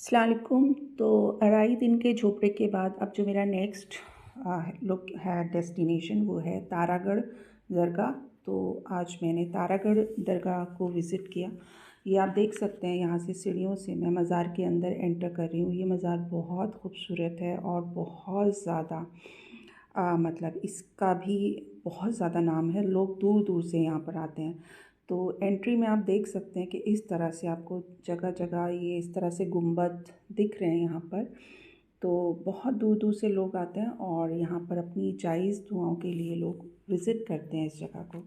अस्सलाम वालेकुम। तो अढ़ाई दिन के झोपड़े के बाद अब जो मेरा नेक्स्ट लुक है डेस्टिनेशन वो है तारागढ़ दरगाह। तो आज मैंने तारागढ़ दरगाह को विज़िट किया। ये आप देख सकते हैं, यहाँ से सीढ़ियों से मैं मज़ार के अंदर एंटर कर रही हूँ। ये मज़ार बहुत खूबसूरत है और बहुत ज़्यादा मतलब इसका भी बहुत ज़्यादा नाम है। लोग दूर दूर से यहाँ पर आते हैं। तो एंट्री में आप देख सकते हैं कि इस तरह से आपको जगह जगह ये इस तरह से गुंबद दिख रहे हैं यहाँ पर। तो बहुत दूर दूर से लोग आते हैं और यहाँ पर अपनी जायज़ दुआओं के लिए लोग विज़िट करते हैं इस जगह को।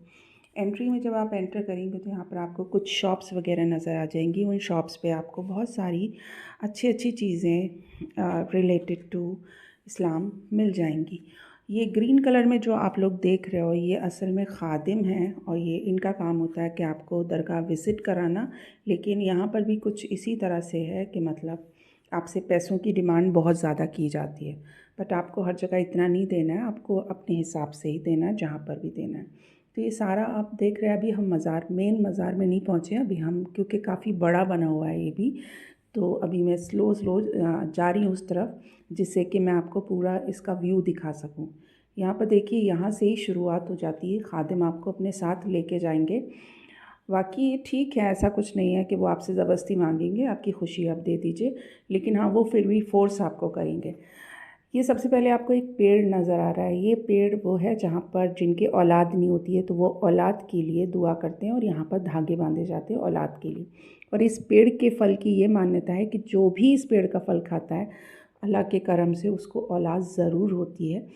एंट्री में जब आप एंटर करेंगे तो यहाँ पर आपको कुछ शॉप्स वगैरह नज़र आ जाएंगी। उन शॉप्स पे आपको बहुत सारी अच्छी अच्छी चीज़ें रिलेटेड टू इस्लाम मिल जाएंगी। ये ग्रीन कलर में जो आप लोग देख रहे हो ये असल में खादिम हैं और ये इनका काम होता है कि आपको दरगाह विज़िट कराना। लेकिन यहाँ पर भी कुछ इसी तरह से है कि मतलब आपसे पैसों की डिमांड बहुत ज़्यादा की जाती है, बट आपको हर जगह इतना नहीं देना है, आपको अपने हिसाब से ही देना है जहाँ पर भी देना है। तो ये सारा आप देख रहे हैं। अभी हम मेन मज़ार में नहीं पहुँचे अभी हम, क्योंकि काफ़ी बड़ा बना हुआ है ये भी। तो अभी मैं स्लो स्लो जा रही हूँ उस तरफ, जिससे कि मैं आपको पूरा इसका व्यू दिखा सकूँ। यहाँ पर देखिए, यहाँ से ही शुरुआत हो जाती है। खादिम आपको अपने साथ लेके जाएंगे। बाकी ठीक है, ऐसा कुछ नहीं है कि वो आपसे ज़बरदस्ती मांगेंगे, आपकी खुशी आप दे दीजिए, लेकिन हाँ वो फिर भी फ़ोर्स आपको करेंगे। ये सबसे पहले आपको एक पेड़ नज़र आ रहा है। ये पेड़ वो है जहाँ पर जिनकी औलाद नहीं होती है तो वो औलाद के लिए दुआ करते हैं और यहाँ पर धागे बांधे जाते हैं औलाद के लिए। और इस पेड़ के फल की ये मान्यता है कि जो भी इस पेड़ का फल खाता है अल्लाह के करम से उसको औलाद ज़रूर होती है।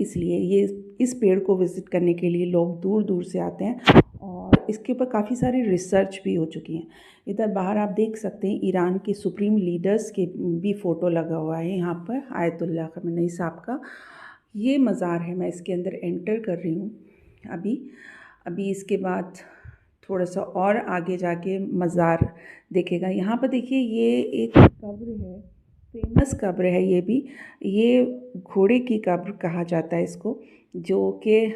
इसलिए ये इस पेड़ को विज़िट करने के लिए लोग दूर दूर से आते हैं और इसके ऊपर काफ़ी सारी रिसर्च भी हो चुकी हैं। इधर बाहर आप देख सकते हैं ईरान के सुप्रीम लीडर्स के भी फ़ोटो लगा हुआ है यहाँ पर, आयतुल्लाह खamenei साहब का। ये मज़ार है, मैं इसके अंदर एंटर कर रही हूँ अभी। अभी इसके बाद थोड़ा सा और आगे जाके मज़ार देखेगा। यहाँ पर देखिए ये एक कब्र है, फेमस कब्र है ये भी। ये घोड़े की कब्र कहा जाता है इसको, जो कि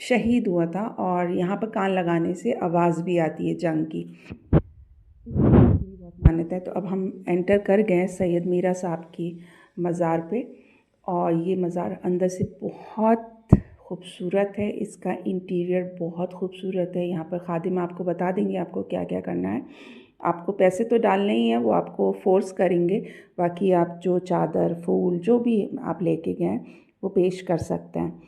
शहीद हुआ था और यहाँ पर कान लगाने से आवाज़ भी आती है जंग की। बहुत मान्यता है। तो अब हम एंटर कर गए सैयद मीरा साहब की मज़ार पे और ये मज़ार अंदर से बहुत खूबसूरत है। इसका इंटीरियर बहुत खूबसूरत है। यहाँ पर खादिम आपको बता देंगे आपको क्या क्या करना है। आपको पैसे तो डालने ही हैं, वो आपको फ़ोर्स करेंगे। बाकी आप जो चादर फूल जो भी आप लेके गए हैं वो पेश कर सकते हैं।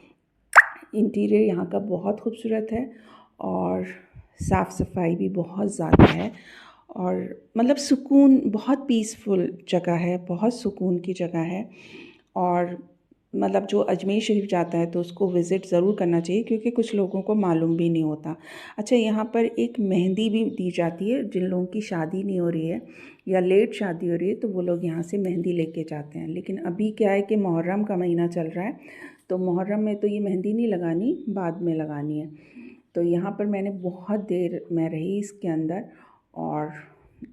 इंटीरियर यहाँ का बहुत खूबसूरत है और साफ़ सफाई भी बहुत ज़्यादा है और मतलब सुकून, बहुत पीसफुल जगह है, बहुत सुकून की जगह है। और मतलब जो अजमेर शरीफ जाता है तो उसको विज़िट ज़रूर करना चाहिए, क्योंकि कुछ लोगों को मालूम भी नहीं होता। अच्छा, यहाँ पर एक मेहंदी भी दी जाती है। जिन लोगों की शादी नहीं हो रही है या लेट शादी हो रही है तो वो लोग यहाँ से मेहंदी लेके जाते हैं। लेकिन अभी क्या है कि मुहर्रम का महीना चल रहा है, तो मुहर्रम में तो ये मेहंदी नहीं लगानी, बाद में लगानी है। तो यहाँ पर मैंने बहुत देर मैं रही इसके अंदर और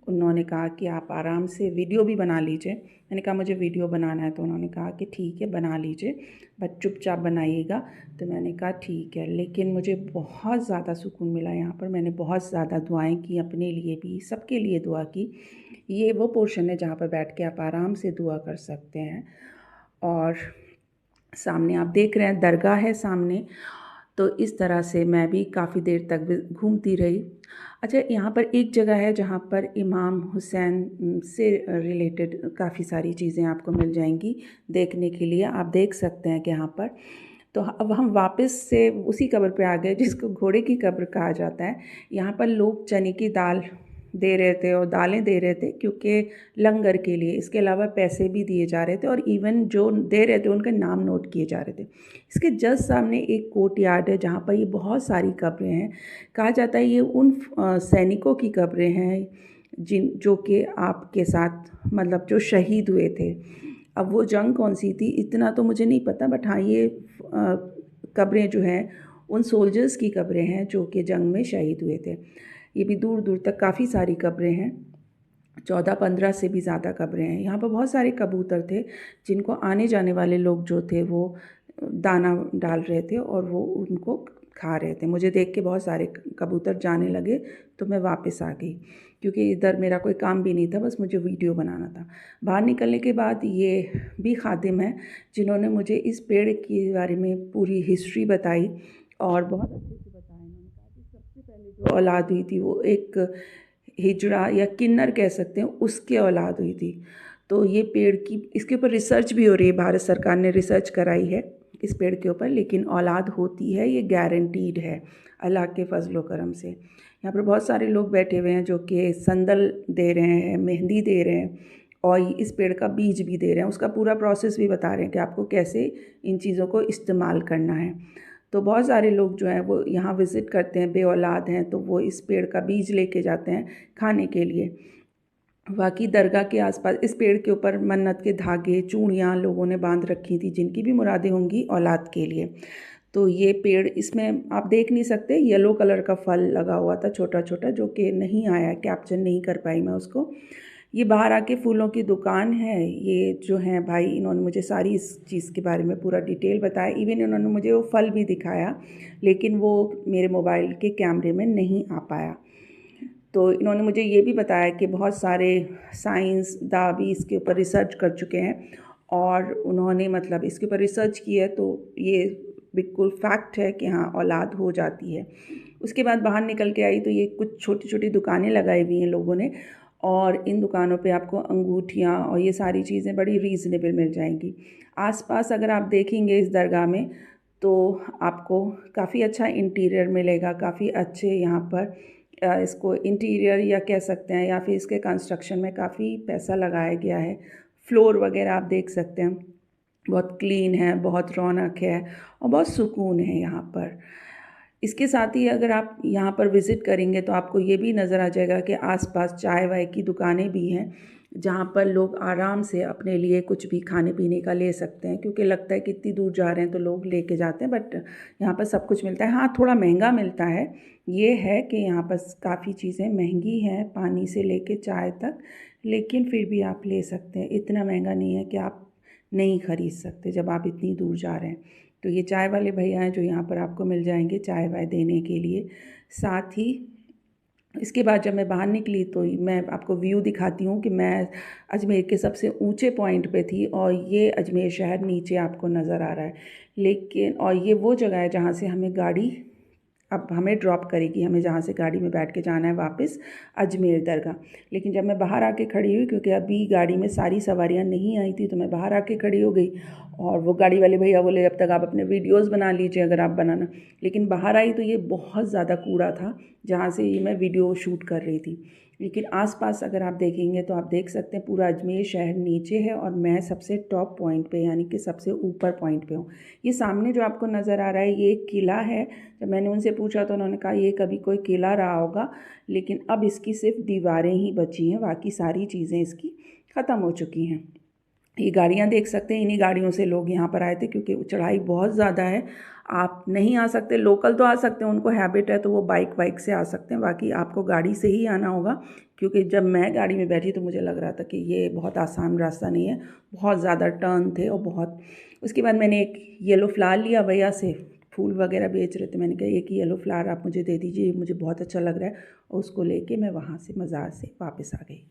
उन्होंने कहा कि आप आराम से वीडियो भी बना लीजिए। मैंने कहा मुझे वीडियो बनाना है, तो उन्होंने कहा कि ठीक है बना लीजिए, बट चुपचाप बनाइएगा। तो मैंने कहा ठीक है। लेकिन मुझे बहुत ज़्यादा सुकून मिला यहाँ पर। मैंने बहुत ज़्यादा दुआएं की, अपने लिए भी, सबके लिए दुआ की। ये वो पोर्शन है जहाँ पर बैठ के आप आराम से दुआ कर सकते हैं। और सामने आप देख रहे हैं दरगाह है सामने। तो इस तरह से मैं भी काफ़ी देर तक भी घूमती रही। अच्छा, यहाँ पर एक जगह है जहाँ पर इमाम हुसैन से रिलेटेड काफ़ी सारी चीज़ें आपको मिल जाएंगी देखने के लिए। आप देख सकते हैं कि यहाँ पर तो अब हम वापस से उसी कब्र पे आ गए जिसको घोड़े की कब्र कहा जाता है। यहाँ पर लोग चने की दाल दे रहे थे और दालें दे रहे थे, क्योंकि लंगर के लिए। इसके अलावा पैसे भी दिए जा रहे थे और इवन जो दे रहे थे उनके नाम नोट किए जा रहे थे। इसके जस्ट सामने एक कोर्ट यार्ड है जहाँ पर ये बहुत सारी कब्रें हैं। कहा जाता है ये उन सैनिकों की कब्रें हैं जो कि आपके साथ मतलब जो शहीद हुए थे। अब वो जंग कौन सी थी इतना तो मुझे नहीं पता, बट हाँ ये कब्रें जो हैं उन सोल्जर्स की कब्रें हैं जो कि जंग में शहीद हुए थे। ये भी दूर दूर तक काफ़ी सारी कब्रें हैं, 14-15 से भी ज़्यादा कब्रें हैं। यहाँ पर बहुत सारे कबूतर थे जिनको आने जाने वाले लोग जो थे वो दाना डाल रहे थे और वो उनको खा रहे थे। मुझे देख के बहुत सारे कबूतर जाने लगे तो मैं वापस आ गई, क्योंकि इधर मेरा कोई काम भी नहीं था, बस मुझे वीडियो बनाना था। बाहर निकलने के बाद ये भी खादिम हैं जिन्होंने मुझे इस पेड़ के बारे में पूरी हिस्ट्री बताई और बहुत अच्छे से बताया। उन्होंने कहा कि सबसे पहले जो औलाद हुई थी वो एक हिजड़ा या किन्नर कह सकते हैं, उसके औलाद हुई थी। तो ये पेड़ की, इसके ऊपर रिसर्च भी हो रही है, भारत सरकार ने रिसर्च कराई है इस पेड़ के ऊपर, लेकिन औलाद होती है, ये गारंटीड है अल्लाह के फजलो करम से। यहाँ पर बहुत सारे लोग बैठे हुए हैं जो कि संदल दे रहे हैं, मेहंदी दे रहे हैं और इस पेड़ का बीज भी दे रहे हैं। उसका पूरा प्रोसेस भी बता रहे हैं कि आपको कैसे इन चीज़ों को इस्तेमाल करना है। तो बहुत सारे लोग जो हैं वो यहाँ विज़िट करते हैं, बे औलाद हैं तो वो इस पेड़ का बीज लेके जाते हैं खाने के लिए। बाकी दरगाह के आसपास इस पेड़ के ऊपर मन्नत के धागे, चूड़ियाँ लोगों ने बांध रखी थी, जिनकी भी मुरादें होंगी औलाद के लिए। तो ये पेड़, इसमें आप देख नहीं सकते, येलो कलर का फल लगा हुआ था छोटा छोटा, जो कि नहीं आया, कैप्चर नहीं कर पाई मैं उसको। ये बाहर आके फूलों की दुकान है। ये जो हैं भाई, इन्होंने मुझे सारी इस चीज़ के बारे में पूरा डिटेल बताया। इवन इन्होंने मुझे वो फल भी दिखाया, लेकिन वो मेरे मोबाइल के कैमरे में नहीं आ पाया। तो इन्होंने मुझे ये भी बताया कि बहुत सारे साइंसदां भी इसके ऊपर रिसर्च कर चुके हैं और उन्होंने मतलब इसके ऊपर रिसर्च की है, तो ये बिल्कुल फैक्ट है कि हाँ औलाद हो जाती है। उसके बाद बाहर निकल के आई तो ये कुछ छोटी छोटी दुकानें लगाई हुई हैं लोगों ने, और इन दुकानों पे आपको अंगूठियाँ और ये सारी चीज़ें बड़ी रीज़नेबल मिल जाएंगी। आसपास अगर आप देखेंगे इस दरगाह में तो आपको काफ़ी अच्छा इंटीरियर मिलेगा, काफ़ी अच्छे यहाँ पर इसको इंटीरियर या कह सकते हैं, या फिर इसके कंस्ट्रक्शन में काफ़ी पैसा लगाया गया है। फ्लोर वगैरह आप देख सकते हैं, बहुत क्लीन है, बहुत रौनक है और बहुत सुकून है यहाँ पर। इसके साथ ही अगर आप यहाँ पर विज़िट करेंगे तो आपको ये भी नज़र आ जाएगा कि आसपास चाय वाय की दुकानें भी हैं, जहाँ पर लोग आराम से अपने लिए कुछ भी खाने पीने का ले सकते हैं, क्योंकि लगता है कि इतनी दूर जा रहे हैं तो लोग लेके जाते हैं, बट यहाँ पर सब कुछ मिलता है। हाँ, थोड़ा महंगा मिलता है, ये है कि यहाँ पर काफ़ी चीज़ें महंगी हैं, पानी से लेके चाय तक, लेकिन फिर भी आप ले सकते हैं। इतना महंगा नहीं है कि आप नहीं ख़रीद सकते जब आप इतनी दूर जा रहे हैं। तो ये चाय वाले भैया हैं जो यहाँ पर आपको मिल जाएंगे चाय वाय देने के लिए। साथ ही इसके बाद जब मैं बाहर निकली तो मैं आपको व्यू दिखाती हूँ कि मैं अजमेर के सबसे ऊंचे पॉइंट पे थी और ये अजमेर शहर नीचे आपको नज़र आ रहा है। लेकिन और ये वो जगह है जहाँ से हमें गाड़ी अब हमें ड्रॉप करेगी, हमें जहाँ से गाड़ी में बैठ के जाना है वापस अजमेर दरगाह। लेकिन जब मैं बाहर आके खड़ी हुई, क्योंकि अभी गाड़ी में सारी सवारियाँ नहीं आई थी, तो मैं बाहर आके खड़ी हो गई और वो गाड़ी वाले भैया बोले जब तक आप अपने वीडियोस बना लीजिए अगर आप बनाना। लेकिन बाहर आई तो ये बहुत ज़्यादा कूड़ा था जहाँ से ये मैं वीडियो शूट कर रही थी। लेकिन आसपास अगर आप देखेंगे तो आप देख सकते हैं पूरा अजमेर शहर नीचे है और मैं सबसे टॉप पॉइंट पे, यानी कि सबसे ऊपर पॉइंट पे हूँ। ये सामने जो आपको नज़र आ रहा है ये एक किला है। जब मैंने उनसे पूछा तो उन्होंने कहा ये कभी कोई किला रहा होगा, लेकिन अब इसकी सिर्फ दीवारें ही बची हैं, बाकी सारी चीज़ें इसकी ख़त्म हो चुकी हैं। ये गाड़ियाँ देख सकते हैं, इन्हीं गाड़ियों से लोग यहाँ पर आए थे, क्योंकि चढ़ाई बहुत ज़्यादा है। आप नहीं आ सकते, लोकल तो आ सकते हैं, उनको हैबिट है तो वो बाइक से आ सकते हैं, बाकी आपको गाड़ी से ही आना होगा। क्योंकि जब मैं गाड़ी में बैठी तो मुझे लग रहा था कि ये बहुत आसान रास्ता नहीं है, बहुत ज़्यादा टर्न थे और बहुत। उसके बाद मैंने एक येलो फ्लावर लिया भैया से, फूल वगैरह बेच रहे थे, मैंने कहा एक येलो फ्लावर आप मुझे दे दीजिए, मुझे बहुत अच्छा लग रहा है, और उसको लेके मैं वहाँ से मज़ार से वापस आ गई।